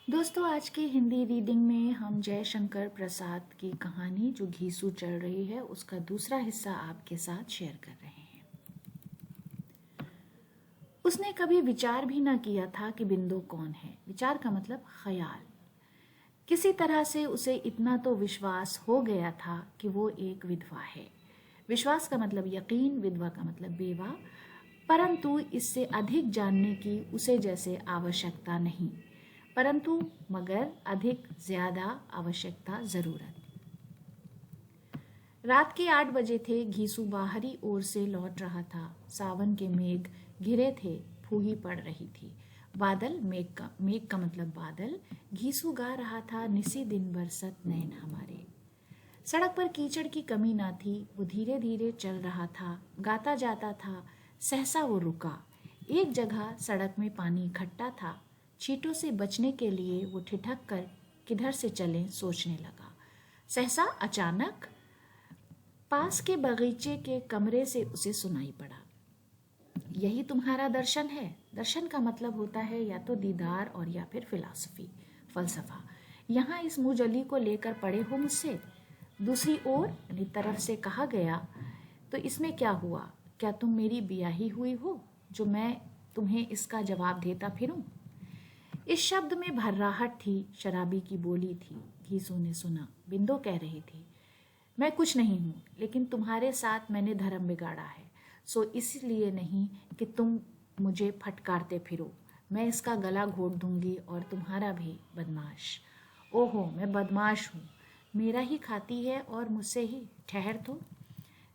दोस्तों, आज की हिंदी रीडिंग में हम जयशंकर प्रसाद की कहानी जो घीसू चल रही है उसका दूसरा हिस्सा आपके साथ शेयर कर रहे हैं। उसने कभी विचार भी ना किया था कि बिंदु कौन है। विचार का मतलब ख्याल। किसी तरह से उसे इतना तो विश्वास हो गया था कि वो एक विधवा है। विश्वास का मतलब यकीन, विधवा का मतलब बेवा। परंतु इससे अधिक जानने की उसे जैसे आवश्यकता नहीं, परंतु मगर अधिक ज्यादा आवश्यकता जरूरत। रात के 8 बजे थे। घीसू बाहरी ओर से लौट रहा था। सावन के मेघ घिरे थे, फूही पड़ रही थी। बादल, मेघ का मतलब बादल। घीसू गा रहा था, निसी दिन बरसत नैन हमारे। सड़क पर कीचड़ की कमी ना थी। वो धीरे धीरे चल रहा था, गाता जाता था। सहसा वो रुका। एक जगह सड़क में पानी इकट्ठा था। छींटों से बचने के लिए वो ठिठक कर किधर से चलें सोचने लगा। सहसा अचानक पास के बगीचे के कमरे से उसे सुनाई पड़ा, यही तुम्हारा दर्शन है। दर्शन का मतलब होता है या तो दीदार और या फिर फलसफा। यहाँ इस मुजली को लेकर पड़े हो मुझसे। दूसरी ओर तरफ से कहा गया, तो इसमें क्या हुआ? क्या तुम मेरी ब्याही हुई हो जो मैं तुम्हें इसका जवाब देता फिरूं? इस शब्द में भर्राहट थी, शराबी की बोली थी। घीसू ने सुना। बिंदु कह रही थी, मैं कुछ नहीं हूं, लेकिन तुम्हारे साथ मैंने धर्म बिगाड़ा है, सो इसलिए नहीं कि तुम मुझे फटकारते फिरो। मैं इसका गला घोट दूंगी और तुम्हारा भी। बदमाश। ओहो, मैं बदमाश हूँ। मेरा ही खाती है और मुझसे ही। ठहर तो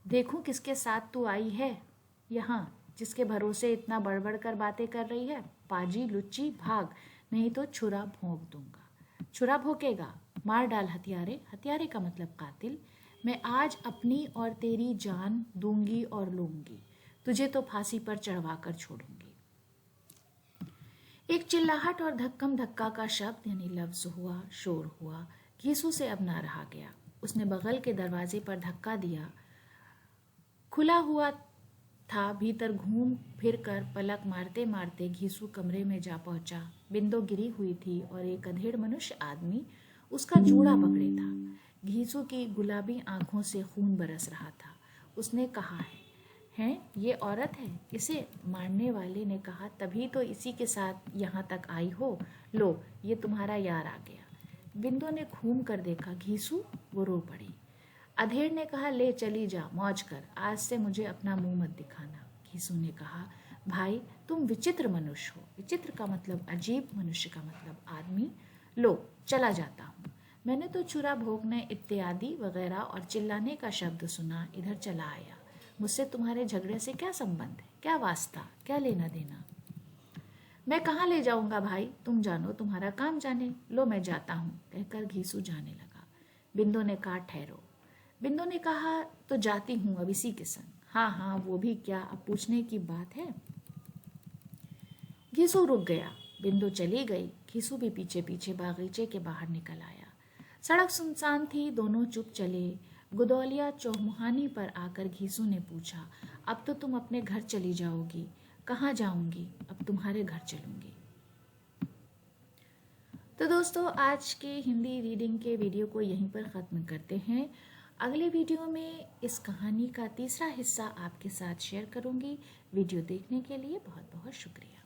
देखूं किसके साथ तू आई है यहाँ, जिसके भरोसे इतना बड़बड़ कर बातें कर रही है। पाजी लुच्ची, भाग, नहीं तो छुरा भोंक दूंगा। छुरा भोंकेगा? मार डाल हथियारे। हथियारे का मतलब कातिल। मैं आज अपनी और तेरी जान दूंगी और लूंगी। तुझे तो फांसी पर चढ़वा कर छोड़ूंगी। एक चिल्लाहट और धक्कम धक्का का शब्द यानी लफ्ज हुआ, शोर हुआ। घीसू से अब ना रहा गया। उसने बगल के दरवाजे पर धक्का दिया। खुला हुआ था। भीतर घूम फिर कर पलक मारते मारते घीसू कमरे में जा पहुंचा। बिंदु गिरी हुई थी और एक अधेड़ मनुष्य आदमी उसका जूड़ा पकड़े था। घीसू की गुलाबी आंखों से खून बरस रहा था। उसने कहा, है ये औरत है? इसे मारने वाले ने कहा, तभी तो इसी के साथ यहाँ तक आई हो। लो, ये तुम्हारा यार आ गया। बिंदु ने घूम कर देखा। घीसू? वो रो पड़ी। अधेड़ ने कहा, ले चली जा, मौज कर। आज से मुझे अपना मुंह मत दिखाना। घीसू ने कहा, भाई तुम विचित्र मनुष्य हो। विचित्र का मतलब अजीब, मनुष्य का मतलब आदमी। लो, चला जाता हूँ। मैंने तो छुरा भोंकने इत्यादि वगैरह और चिल्लाने का शब्द सुना, इधर चला आया। मुझसे तुम्हारे झगड़े से क्या संबंध है? क्या वास्ता? क्या लेना देना? मैं कहाँ ले जाऊंगा भाई? तुम जानो, तुम्हारा काम जाने। लो, मैं जाता हूँ, कहकर घीसू जाने लगा। बिंदु ने कहा, ठहरो। बिंदु ने कहा, तो जाती हूँ अब इसी के संग। हाँ हाँ, वो भी क्या, अब पूछने की बात है? घीसू रुक गया। बिंदु चली गई। घीसू भी पीछे पीछे बागीचे के बाहर निकल आया। सड़क सुनसान थी। दोनों चुप चले। गुदौलिया चौमुहानी पर आकर घीसू ने पूछा, अब तो तुम अपने घर चली जाओगी? कहाँ जाऊंगी? अब तुम्हारे घर चलूंगी। तो दोस्तों, आज के हिंदी रीडिंग के वीडियो को यहीं पर ख़त्म करते हैं। अगले वीडियो में इस कहानी का तीसरा हिस्सा आपके साथ शेयर करूंगी। वीडियो देखने के लिए बहुत बहुत शुक्रिया।